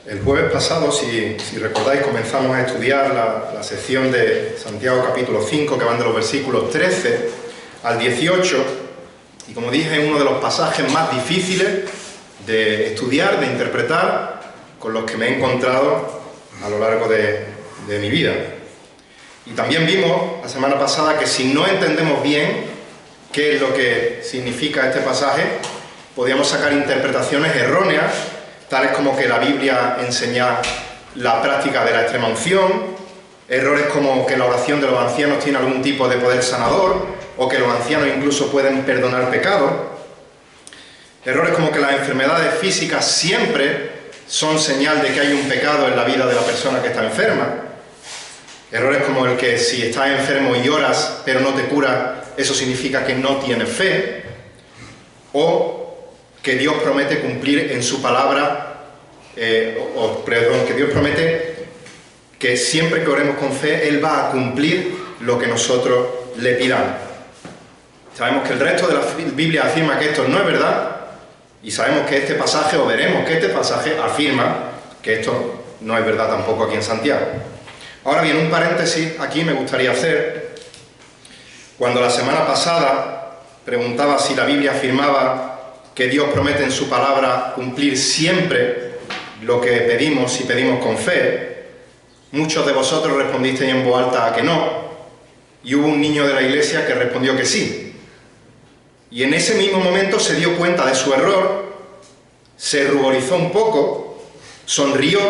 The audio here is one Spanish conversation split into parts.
El jueves pasado, si recordáis, comenzamos a estudiar la sección de Santiago capítulo 5, que van de los versículos 13 al 18, y como dije, es uno de los pasajes más difíciles de estudiar, de interpretar, con los que me he encontrado a lo largo de mi vida. Y también vimos la semana pasada que si no entendemos bien qué es lo que significa este pasaje, podíamos sacar interpretaciones erróneas, tales como que la Biblia enseña la práctica de la extrema unción, errores como que la oración de los ancianos tiene algún tipo de poder sanador, o que los ancianos incluso pueden perdonar pecados, errores como que las enfermedades físicas siempre son señal de que hay un pecado en la vida de la persona que está enferma, errores como el que si estás enfermo y oras pero no te curas, eso significa que no tienes fe, o que Dios promete cumplir en su palabra, que Dios promete que siempre que oremos con fe, Él va a cumplir lo que nosotros le pidamos. Sabemos que el resto de la Biblia afirma que esto no es verdad, y sabemos que este pasaje, o veremos que este pasaje afirma que esto no es verdad tampoco aquí en Santiago. Ahora bien, un paréntesis aquí me gustaría hacer. Cuando la semana pasada preguntaba si la Biblia afirmaba que Dios promete en su palabra cumplir siempre lo que pedimos si pedimos con fe, muchos de vosotros respondisteis en voz alta a que no, y hubo un niño de la iglesia que respondió que sí. Y en ese mismo momento se dio cuenta de su error, se ruborizó un poco, sonrió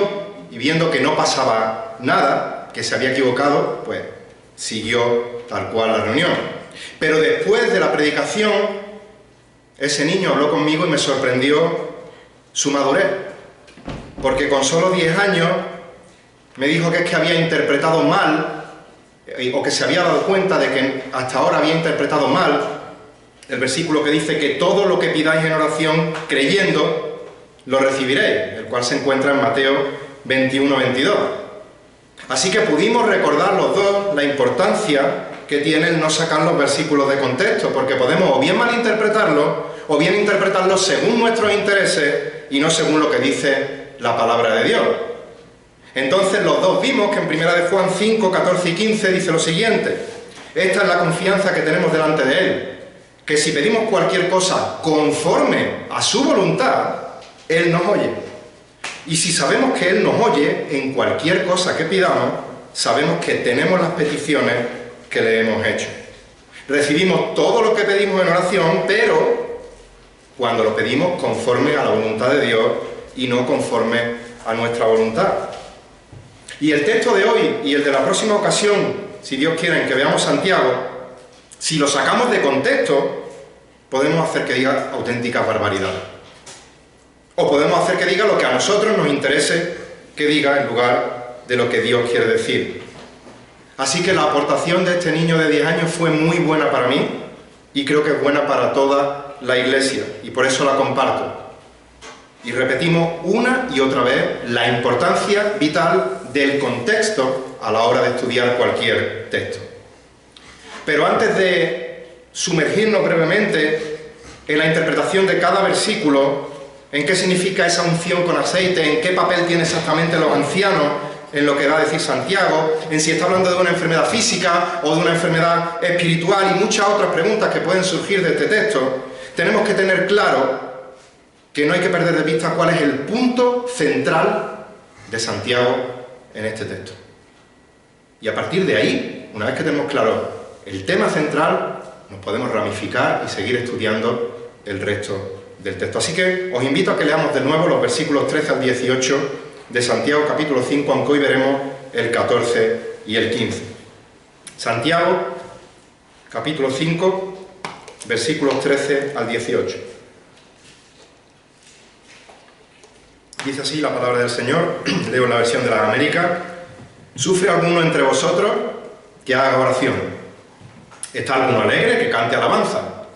y viendo que no pasaba nada, que se había equivocado, pues siguió tal cual la reunión. Pero después de la predicación, ese niño habló conmigo y me sorprendió su madurez, porque con solo 10 años me dijo que es que había interpretado mal, o que se había dado cuenta de que hasta ahora había interpretado mal el versículo que dice que todo lo que pidáis en oración creyendo lo recibiréis, el cual se encuentra en Mateo 21-22. Así que pudimos recordar los dos la importancia que tiene el no sacar los versículos de contexto, porque podemos o bien malinterpretarlos, o bien interpretarlos según nuestros intereses y no según lo que dice la palabra de Dios. Entonces los dos vimos que en 1 de Juan 5, 14 y 15 dice lo siguiente: esta es la confianza que tenemos delante de Él, que si pedimos cualquier cosa conforme a su voluntad, Él nos oye. Y si sabemos que Él nos oye en cualquier cosa que pidamos, sabemos que tenemos las peticiones que le hemos hecho. Recibimos todo lo que pedimos en oración, pero cuando lo pedimos conforme a la voluntad de Dios y no conforme a nuestra voluntad. Y el texto de hoy y el de la próxima ocasión, si Dios quiere, en que veamos Santiago, si lo sacamos de contexto, podemos hacer que diga auténticas barbaridades. O podemos hacer que diga lo que a nosotros nos interese que diga en lugar de lo que Dios quiere decir. Así que la aportación de este niño de 10 años fue muy buena para mí y creo que es buena para toda la iglesia, y por eso la comparto. Y repetimos una y otra vez la importancia vital del contexto a la hora de estudiar cualquier texto. Pero antes de sumergirnos brevemente en la interpretación de cada versículo, en qué significa esa unción con aceite, en qué papel tienen exactamente los ancianos en lo que va a decir Santiago, en si está hablando de una enfermedad física o de una enfermedad espiritual y muchas otras preguntas que pueden surgir de este texto, tenemos que tener claro que no hay que perder de vista cuál es el punto central de Santiago en este texto. Y a partir de ahí, una vez que tenemos claro el tema central, nos podemos ramificar y seguir estudiando el resto del texto. Así que os invito a que leamos de nuevo los versículos 13 al 18 de Santiago capítulo 5, aunque hoy veremos el 14 y el 15. Santiago capítulo 5, versículos 13 al 18. Dice así la palabra del Señor, leo en la versión de las Américas: ¿sufre alguno entre vosotros? Que haga oración. ¿Está alguno alegre? Que cante alabanza.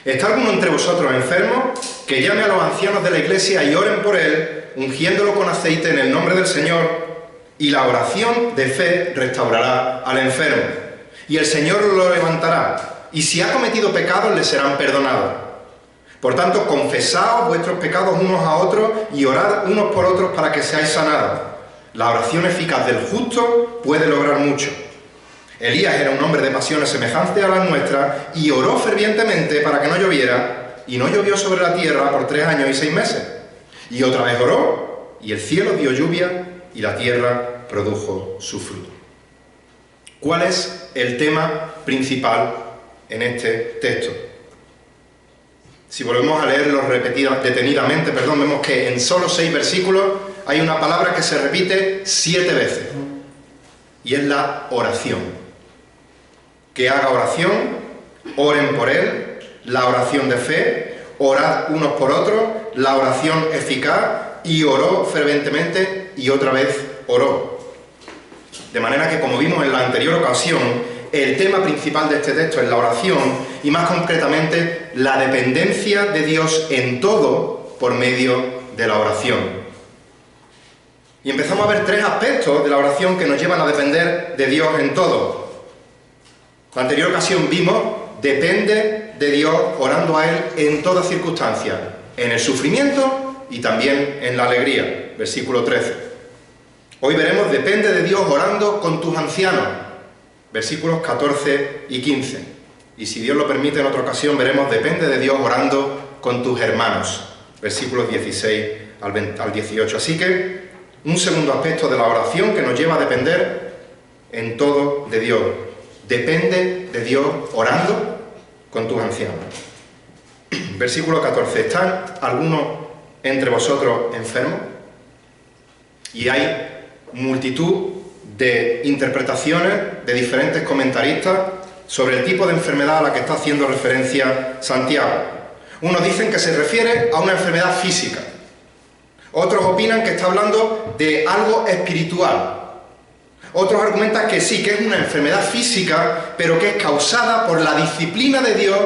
¿Está alguno entre vosotros enfermo? Que llame a los ancianos de la iglesia y oren por él, ungiéndolo con aceite en el nombre del Señor, y la oración de fe restaurará al enfermo, y el Señor lo levantará, y si ha cometido pecados le serán perdonados. Por tanto, confesaos vuestros pecados unos a otros y orad unos por otros para que seáis sanados. La oración eficaz del justo puede lograr mucho. Elías era un hombre de pasiones semejantes a las nuestras y oró fervientemente para que no lloviera, y no llovió sobre la tierra por 3 años y 6 meses. Y otra vez oró, y el cielo dio lluvia, y la tierra produjo su fruto. ¿Cuál es el tema principal en este texto? Si volvemos a leerlo detenidamente, vemos que en solo 6 versículos hay una palabra que se repite 7 veces, y es la oración. Que haga oración, oren por él, la oración de fe, orad unos por otros, la oración eficaz, y oró fervientemente, y otra vez oró. De manera que, como vimos en la anterior ocasión, el tema principal de este texto es la oración, y más concretamente, la dependencia de Dios en todo por medio de la oración. Y empezamos a ver 3 aspectos de la oración que nos llevan a depender de Dios en todo. La anterior ocasión vimos, depende de Dios orando a Él en todas circunstancias, en el sufrimiento y también en la alegría, versículo 13. Hoy veremos, depende de Dios orando con tus ancianos, versículos 14 y 15. Y si Dios lo permite, en otra ocasión veremos, depende de Dios orando con tus hermanos, versículos 16 al 18. Así que, un segundo aspecto de la oración que nos lleva a depender en todo de Dios. Depende de Dios orando con tus ancianos. Versículo 14. ¿Están algunos entre vosotros enfermos? Y hay multitud de interpretaciones de diferentes comentaristas sobre el tipo de enfermedad a la que está haciendo referencia Santiago. Unos dicen que se refiere a una enfermedad física. Otros opinan que está hablando de algo espiritual. Otros argumentan que sí, que es una enfermedad física, pero que es causada por la disciplina de Dios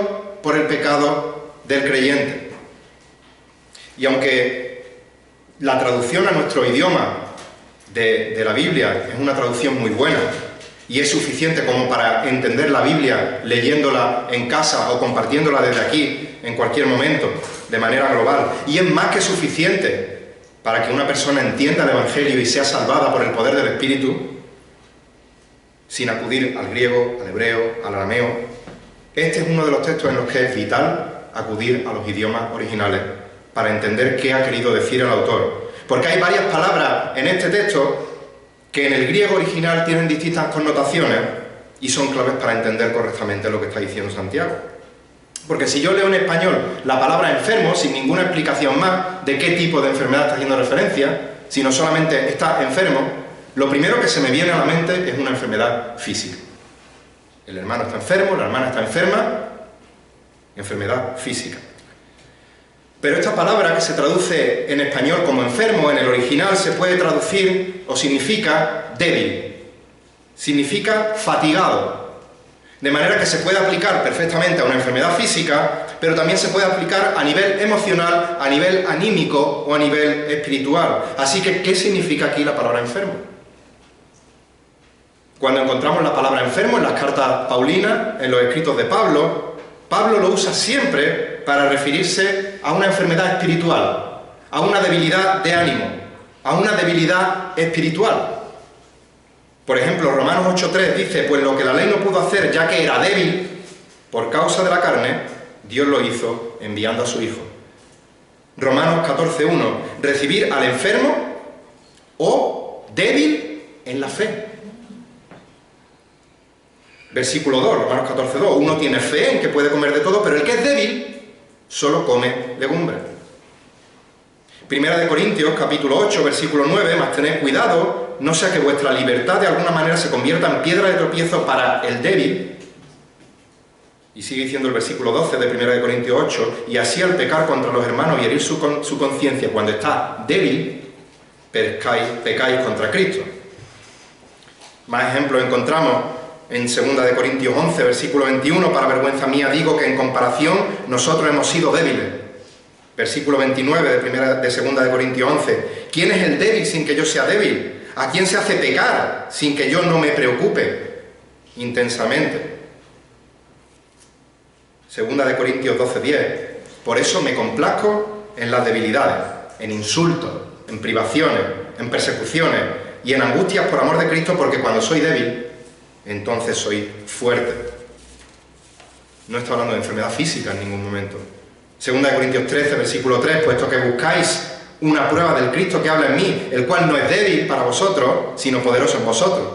por el pecado del creyente. Y aunque la traducción a nuestro idioma de la Biblia es una traducción muy buena y es suficiente como para entender la Biblia leyéndola en casa o compartiéndola desde aquí en cualquier momento de manera global, y es más que suficiente para que una persona entienda el Evangelio y sea salvada por el poder del Espíritu, sin acudir al griego, al hebreo, al arameo. Este es uno de los textos en los que es vital acudir a los idiomas originales para entender qué ha querido decir el autor. Porque hay varias palabras en este texto que en el griego original tienen distintas connotaciones y son claves para entender correctamente lo que está diciendo Santiago. Porque si yo leo en español la palabra enfermo sin ninguna explicación más de qué tipo de enfermedad está haciendo referencia, sino solamente está enfermo, lo primero que se me viene a la mente es una enfermedad física. El hermano está enfermo, la hermana está enferma, enfermedad física. Pero esta palabra que se traduce en español como enfermo, en el original se puede traducir o significa débil, significa fatigado. De manera que se puede aplicar perfectamente a una enfermedad física, pero también se puede aplicar a nivel emocional, a nivel anímico o a nivel espiritual. Así que, ¿qué significa aquí la palabra enfermo? Cuando encontramos la palabra enfermo en las cartas paulinas, en los escritos de Pablo, Pablo lo usa siempre para referirse a una enfermedad espiritual, a una debilidad de ánimo, a una debilidad espiritual. Por ejemplo, Romanos 8:3 dice, pues lo que la ley no pudo hacer, ya que era débil por causa de la carne, Dios lo hizo enviando a su Hijo. Romanos 14:1, recibir al enfermo o débil en la fe. Versículo 2, Romanos 14:2, uno tiene fe en que puede comer de todo, pero el que es débil solo come legumbres. Primera de Corintios, capítulo 8, versículo 9, más tened cuidado, no sea que vuestra libertad de alguna manera se convierta en piedra de tropiezo para el débil. Y sigue diciendo el versículo 12 de Primera de Corintios 8, y así al pecar contra los hermanos y herir su conciencia cuando está débil, pecáis contra Cristo. Más ejemplos encontramos en 2 de Corintios 11, versículo 21, para vergüenza mía digo que en comparación nosotros hemos sido débiles. Versículo 29 de 2 de Corintios 11, ¿quién es el débil sin que yo sea débil? ¿A quién se hace pecar sin que yo no me preocupe intensamente? 2 de Corintios 12:10, Por eso me complazco en las debilidades, en insultos, en privaciones, en persecuciones y en angustias por amor de Cristo, porque cuando soy débil, entonces soy fuerte. No está hablando de enfermedad física en ningún momento. 2 Corintios 13, versículo 3, puesto que buscáis una prueba del Cristo que habla en mí, el cual no es débil para vosotros, sino poderoso en vosotros.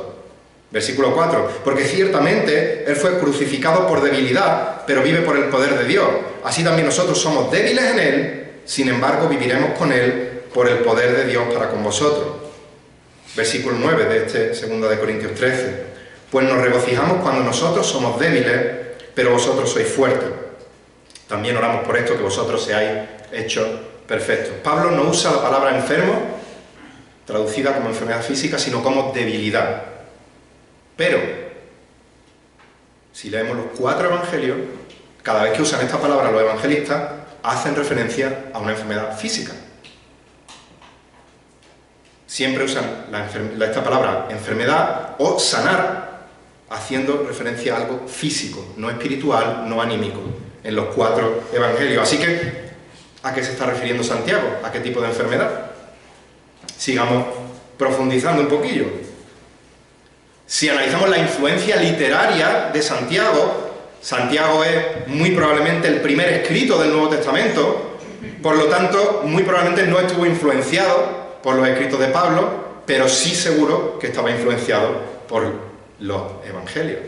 Versículo 4, porque ciertamente Él fue crucificado por debilidad, pero vive por el poder de Dios. Así también nosotros somos débiles en Él, sin embargo viviremos con Él por el poder de Dios para con vosotros. Versículo 9 de este 2 Corintios 13, pues nos regocijamos cuando nosotros somos débiles, pero vosotros sois fuertes. También oramos por esto, que vosotros seáis hechos perfectos. Pablo no usa la palabra enfermo, traducida como enfermedad física, sino como debilidad. Pero, si leemos los 4 evangelios, cada vez que usan esta palabra los evangelistas, hacen referencia a una enfermedad física. Siempre usan esta palabra enfermedad o sanar, haciendo referencia a algo físico, no espiritual, no anímico, en los 4 evangelios. Así que, ¿a qué se está refiriendo Santiago? ¿A qué tipo de enfermedad? Sigamos profundizando un poquillo. Si analizamos la influencia literaria de Santiago, Santiago es muy probablemente el primer escrito del Nuevo Testamento, por lo tanto, muy probablemente no estuvo influenciado por los escritos de Pablo, pero sí seguro que estaba influenciado por los evangelios.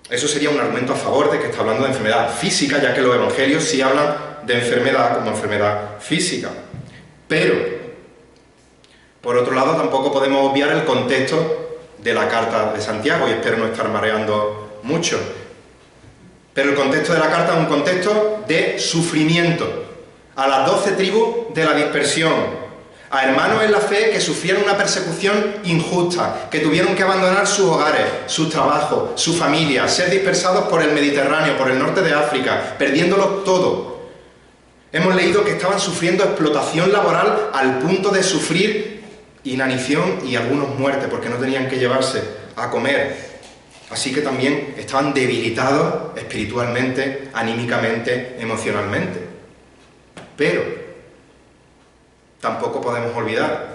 Eso sería un argumento a favor de que está hablando de enfermedad física, ya que los evangelios sí hablan de enfermedad como enfermedad física. Pero, por otro lado, tampoco podemos obviar el contexto de la carta de Santiago, y espero no estar mareando mucho. Pero el contexto de la carta es un contexto de sufrimiento a las 12 tribus de la dispersión, a hermanos en la fe que sufrieron una persecución injusta, que tuvieron que abandonar sus hogares, sus trabajos, su familia, ser dispersados por el Mediterráneo, por el norte de África, perdiéndolo todo. Hemos leído que estaban sufriendo explotación laboral al punto de sufrir inanición y algunos muertes porque no tenían que llevarse a comer. Así que también estaban debilitados espiritualmente, anímicamente, emocionalmente. Pero tampoco podemos olvidar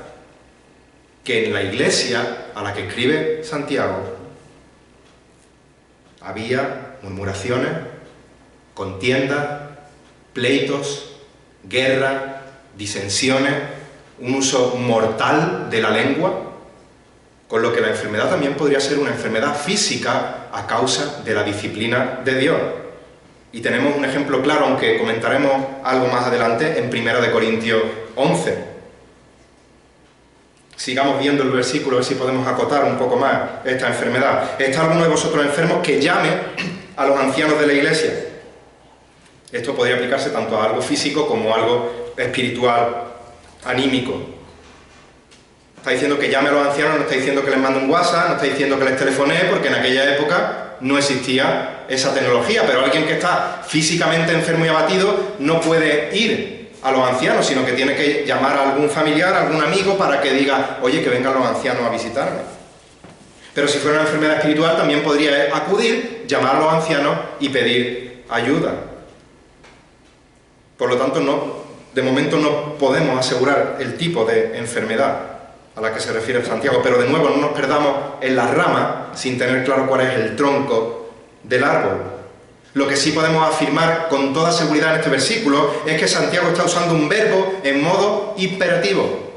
que en la iglesia a la que escribe Santiago había murmuraciones, contiendas, pleitos, guerra, disensiones, un uso mortal de la lengua, con lo que la enfermedad también podría ser una enfermedad física a causa de la disciplina de Dios. Y tenemos un ejemplo claro, aunque comentaremos algo más adelante, en 1 Corintios 11. Sigamos viendo el versículo, a ver si podemos acotar un poco más esta enfermedad. ¿Está alguno de vosotros enfermos? Que llame a los ancianos de la iglesia. Esto podría aplicarse tanto a algo físico como a algo espiritual, anímico. Está diciendo que llame a los ancianos, no está diciendo que les mande un WhatsApp, no está diciendo que les telefonee, porque en aquella época no existía esa tecnología, pero alguien que está físicamente enfermo y abatido no puede ir a los ancianos, sino que tiene que llamar a algún familiar, a algún amigo, para que diga, oye, que vengan los ancianos a visitarme. Pero si fuera una enfermedad espiritual, también podría acudir, llamar a los ancianos y pedir ayuda. Por lo tanto, de momento no podemos asegurar el tipo de enfermedad a la que se refiere Santiago, pero de nuevo no nos perdamos en las ramas sin tener claro cuál es el tronco del árbol. Lo que sí podemos afirmar con toda seguridad en este versículo es que Santiago está usando un verbo en modo imperativo.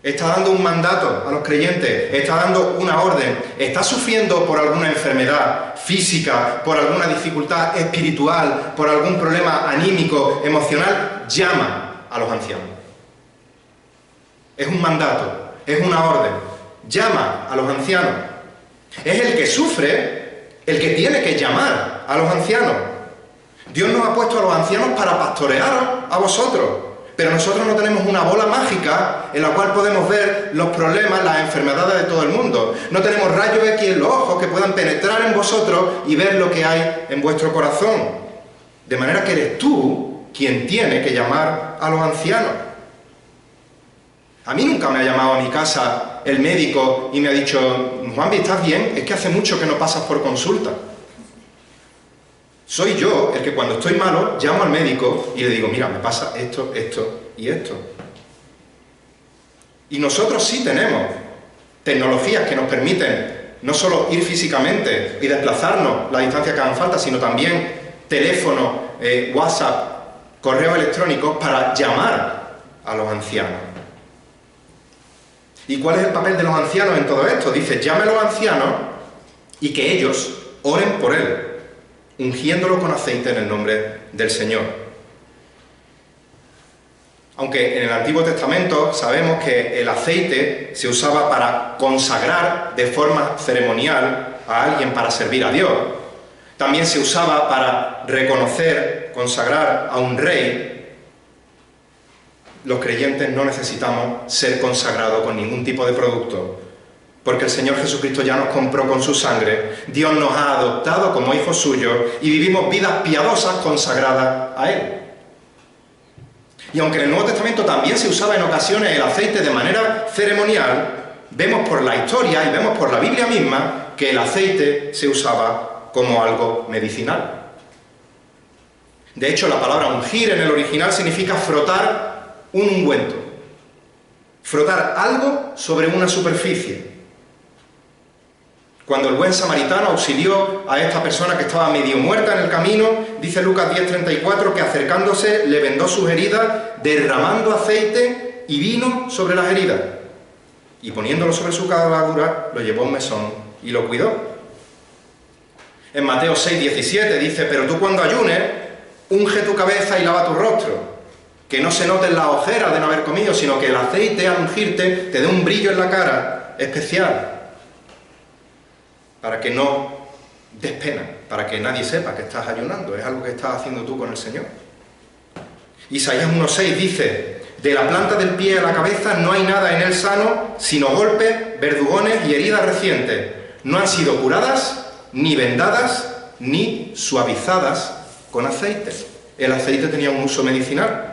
Está dando un mandato a los creyentes, está dando una orden. ¿Está sufriendo por alguna enfermedad física, por alguna dificultad espiritual, por algún problema anímico, emocional? Llama a los ancianos. Es un mandato, es una orden. Llama a los ancianos. Es el que sufre, el que tiene que llamar a los ancianos. Dios nos ha puesto a los ancianos para pastorear a vosotros. Pero nosotros no tenemos una bola mágica en la cual podemos ver los problemas, las enfermedades de todo el mundo. No tenemos rayos X en los ojos que puedan penetrar en vosotros y ver lo que hay en vuestro corazón. De manera que eres tú quien tiene que llamar a los ancianos. A mí nunca me ha llamado a mi casa el médico y me ha dicho, Juanvi, ¿estás bien? Es que hace mucho que no pasas por consulta. Soy yo el que cuando estoy malo llamo al médico y le digo, mira, me pasa esto, esto y esto. Y nosotros sí tenemos tecnologías que nos permiten no solo ir físicamente y desplazarnos la distancia que hagan falta, sino también teléfono, WhatsApp, correo electrónico para llamar a los ancianos. ¿Y cuál es el papel de los ancianos en todo esto? Dice, llame a los ancianos y que ellos oren por él, ungiéndolo con aceite en el nombre del Señor. Aunque en el Antiguo Testamento sabemos que el aceite se usaba para consagrar de forma ceremonial a alguien para servir a Dios. También se usaba para reconocer, consagrar a un rey. Los creyentes no necesitamos ser consagrados con ningún tipo de producto, porque el Señor Jesucristo ya nos compró con su sangre, Dios nos ha adoptado como hijos suyos y vivimos vidas piadosas consagradas a Él. Y aunque en el Nuevo Testamento también se usaba en ocasiones el aceite de manera ceremonial, vemos por la historia y vemos por la Biblia misma que el aceite se usaba como algo medicinal. De hecho, la palabra ungir en el original significa frotar un ungüento, frotar algo sobre una superficie. Cuando el buen samaritano auxilió a esta persona que estaba medio muerta en el camino, dice Lucas 10:34 que acercándose le vendó sus heridas, derramando aceite y vino sobre las heridas. Y poniéndolo sobre su cabalgadura, lo llevó a un mesón y lo cuidó. En Mateo 6:17 dice, pero tú cuando ayunes, unge tu cabeza y lava tu rostro, que no se noten las ojeras de no haber comido, sino que el aceite al ungirte te dé un brillo en la cara especial, para que no des pena, para que nadie sepa que estás ayunando, es algo que estás haciendo tú con el Señor. Isaías 1:6 dice, de la planta del pie a la cabeza no hay nada en él sano, sino golpes, verdugones y heridas recientes. No han sido curadas, ni vendadas, ni suavizadas con aceite. El aceite tenía un uso medicinal.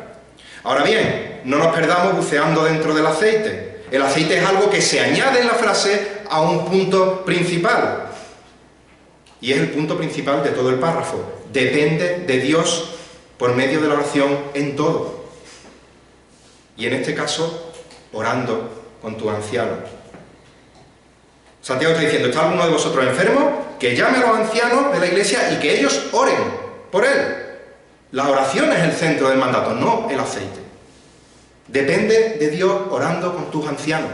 Ahora bien, no nos perdamos buceando dentro del aceite. El aceite es algo que se añade en la frase a un punto principal. Y es el punto principal de todo el párrafo. Depende de Dios por medio de la oración en todo. Y en este caso, orando con tu anciano. Santiago está diciendo, ¿está alguno de vosotros enfermo? Que llame a los ancianos de la iglesia y que ellos oren por él. La oración es el centro del mandato, no el aceite. Depende de Dios orando con tus ancianos.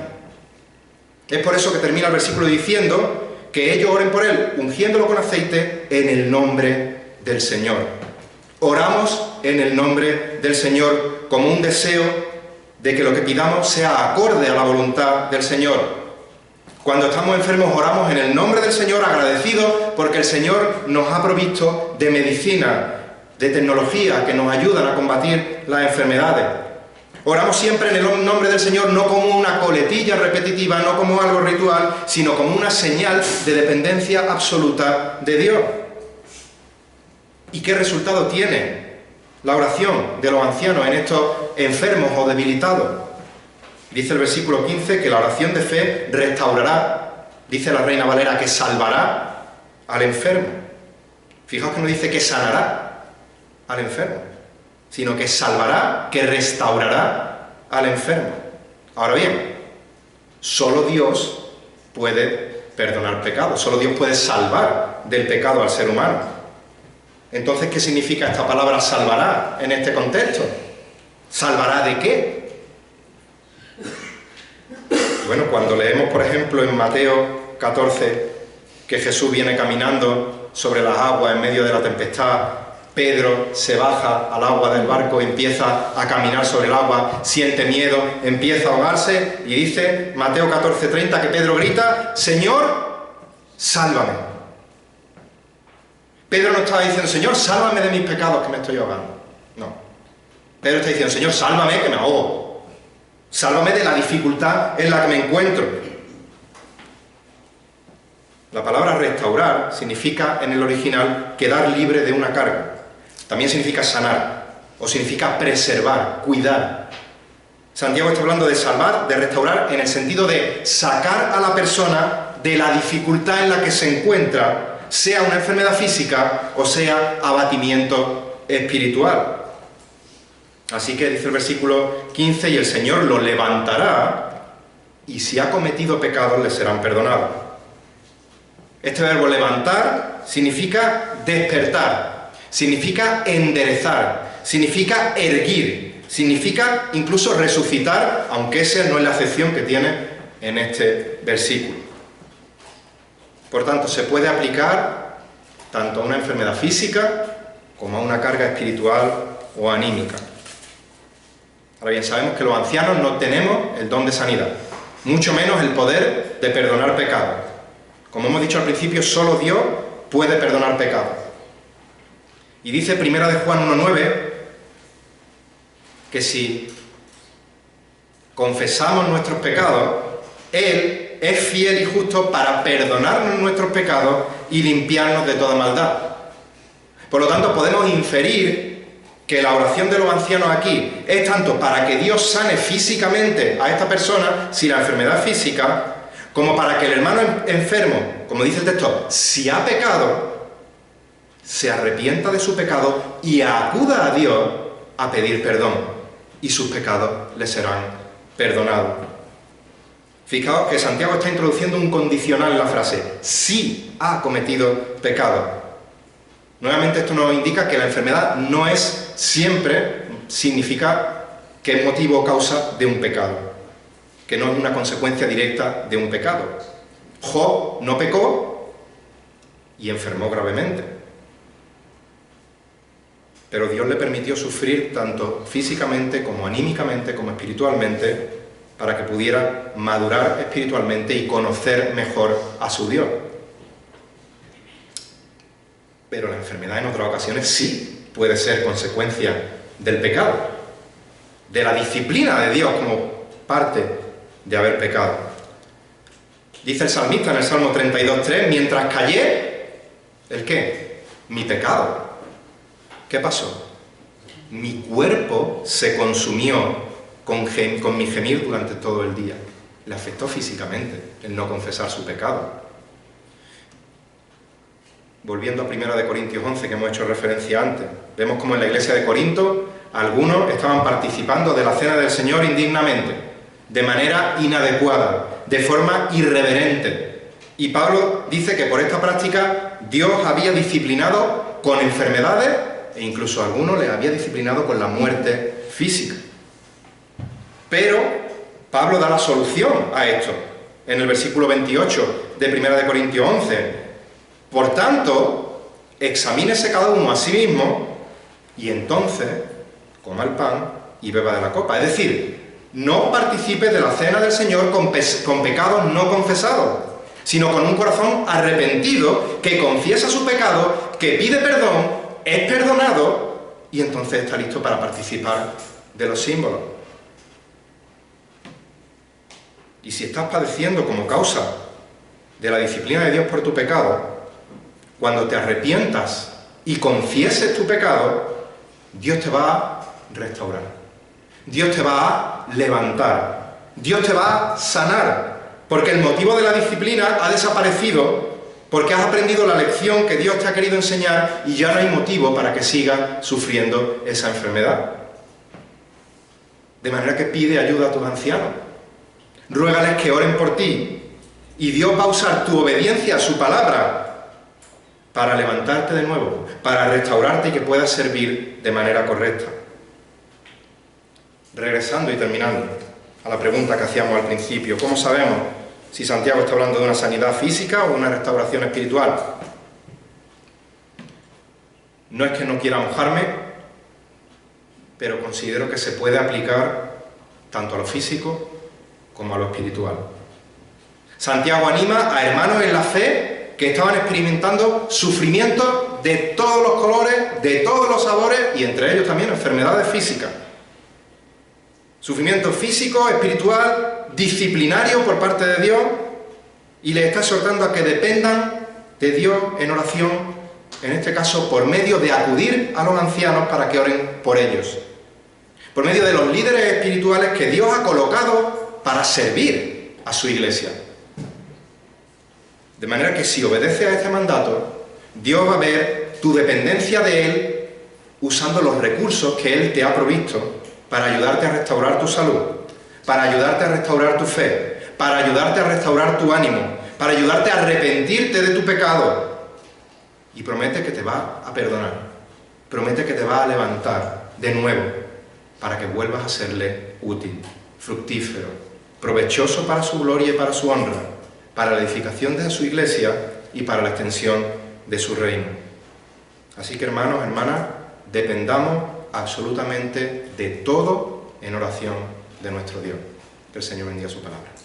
Es por eso que termina el versículo diciendo que ellos oren por él, ungiéndolo con aceite en el nombre del Señor. Oramos en el nombre del Señor como un deseo de que lo que pidamos sea acorde a la voluntad del Señor. Cuando estamos enfermos oramos en el nombre del Señor, agradecidos porque el Señor nos ha provisto de medicina, de tecnología que nos ayudan a combatir las enfermedades. Oramos siempre en el nombre del Señor, no como una coletilla repetitiva, no como algo ritual, sino como una señal de dependencia absoluta de Dios. ¿Y qué resultado tiene la oración de los ancianos en estos enfermos o debilitados? Dice el versículo 15 que la oración de fe restaurará, dice la Reina Valera, que salvará al enfermo. Fijaos que no dice que sanará al enfermo, sino que salvará, que restaurará al enfermo. Ahora bien, solo Dios puede perdonar pecados, solo Dios puede salvar del pecado al ser humano. Entonces, ¿qué significa esta palabra salvará en este contexto? ¿Salvará de qué? Bueno, cuando leemos, por ejemplo, en Mateo 14, que Jesús viene caminando sobre las aguas en medio de la tempestad, Pedro se baja al agua del barco, empieza a caminar sobre el agua, siente miedo, empieza a ahogarse y dice, Mateo 14:30, que Pedro grita, Señor, sálvame. Pedro no estaba diciendo, Señor, sálvame de mis pecados que me estoy ahogando. No. Pedro está diciendo, Señor, sálvame que me ahogo. Sálvame de la dificultad en la que me encuentro. La palabra restaurar significa en el original quedar libre de una carga. También significa sanar, o significa preservar, cuidar. Santiago está hablando de salvar, de restaurar, en el sentido de sacar a la persona de la dificultad en la que se encuentra, sea una enfermedad física o sea abatimiento espiritual. Así que dice el versículo 15, y el Señor lo levantará, y si ha cometido pecados le serán perdonados. Este verbo levantar significa despertar, significa enderezar, significa erguir, significa incluso resucitar, aunque esa no es la acepción que tiene en este versículo. Por tanto, se puede aplicar tanto a una enfermedad física como a una carga espiritual o anímica. Ahora bien, sabemos que los ancianos no tenemos el don de sanidad, mucho menos el poder de perdonar pecados. Como hemos dicho al principio, solo Dios puede perdonar pecados. Y dice 1 de Juan 1:9 que si confesamos nuestros pecados, Él es fiel y justo para perdonarnos nuestros pecados y limpiarnos de toda maldad. Por lo tanto, podemos inferir que la oración de los ancianos aquí es tanto para que Dios sane físicamente a esta persona, si la enfermedad es física, como para que el hermano enfermo, como dice el texto, si ha pecado, se arrepienta de su pecado y acuda a Dios a pedir perdón, y sus pecados le serán perdonados. Fijaos que Santiago está introduciendo un condicional en la frase, si ha cometido pecado. Nuevamente esto nos indica que la enfermedad no es siempre, significa que es motivo o causa de un pecado, que no es una consecuencia directa de un pecado. Job no pecó y enfermó gravemente, pero Dios le permitió sufrir tanto físicamente como anímicamente como espiritualmente para que pudiera madurar espiritualmente y conocer mejor a su Dios. Pero la enfermedad en otras ocasiones sí puede ser consecuencia del pecado, de la disciplina de Dios como parte de haber pecado. Dice el salmista en el Salmo 32:3, mientras callé, ¿el qué? Mi pecado. ¿Qué pasó? Mi cuerpo se consumió con mi gemir durante todo el día. Le afectó físicamente el no confesar su pecado. Volviendo a 1 Corintios 11, que hemos hecho referencia antes, vemos como en la iglesia de Corinto algunos estaban participando de la cena del Señor indignamente, de manera inadecuada, de forma irreverente. Y Pablo dice que por esta práctica Dios había disciplinado con enfermedades e incluso a algunos les había disciplinado con la muerte física. Pero Pablo da la solución a esto en el versículo 28 de 1 Corintios 11. Por tanto, examínese cada uno a sí mismo y entonces coma el pan y beba de la copa. Es decir, no participe de la cena del Señor con pecados no confesados, sino con un corazón arrepentido que confiesa su pecado, que pide perdón, es perdonado y entonces está listo para participar de los símbolos. Y si estás padeciendo como causa de la disciplina de Dios por tu pecado, cuando te arrepientas y confieses tu pecado, Dios te va a restaurar. Dios te va a levantar. Dios te va a sanar. Porque el motivo de la disciplina ha desaparecido porque has aprendido la lección que Dios te ha querido enseñar y ya no hay motivo para que sigas sufriendo esa enfermedad. De manera que pide ayuda a tus ancianos. Ruégales que oren por ti. Y Dios va a usar tu obediencia a su palabra para levantarte de nuevo, para restaurarte y que puedas servir de manera correcta. Regresando y terminando a la pregunta que hacíamos al principio, ¿cómo sabemos si Santiago está hablando de una sanidad física o una restauración espiritual? No es que no quiera mojarme, pero considero que se puede aplicar tanto a lo físico como a lo espiritual. Santiago anima a hermanos en la fe que estaban experimentando sufrimientos de todos los colores, de todos los sabores y entre ellos también enfermedades físicas. Sufrimiento físico, espiritual, disciplinario por parte de Dios y les está exhortando a que dependan de Dios en oración, en este caso por medio de acudir a los ancianos para que oren por ellos. Por medio de los líderes espirituales que Dios ha colocado para servir a su iglesia. De manera que si obedeces a este mandato, Dios va a ver tu dependencia de Él usando los recursos que Él te ha provisto para ayudarte a restaurar tu salud, para ayudarte a restaurar tu fe, para ayudarte a restaurar tu ánimo, para ayudarte a arrepentirte de tu pecado. Y promete que te va a perdonar, promete que te va a levantar de nuevo para que vuelvas a serle útil, fructífero, provechoso para su gloria y para su honra, para la edificación de su iglesia y para la extensión de su reino. Así que, hermanos, hermanas, dependamos absolutamente de todo en oración de nuestro Dios. Que el Señor bendiga su palabra.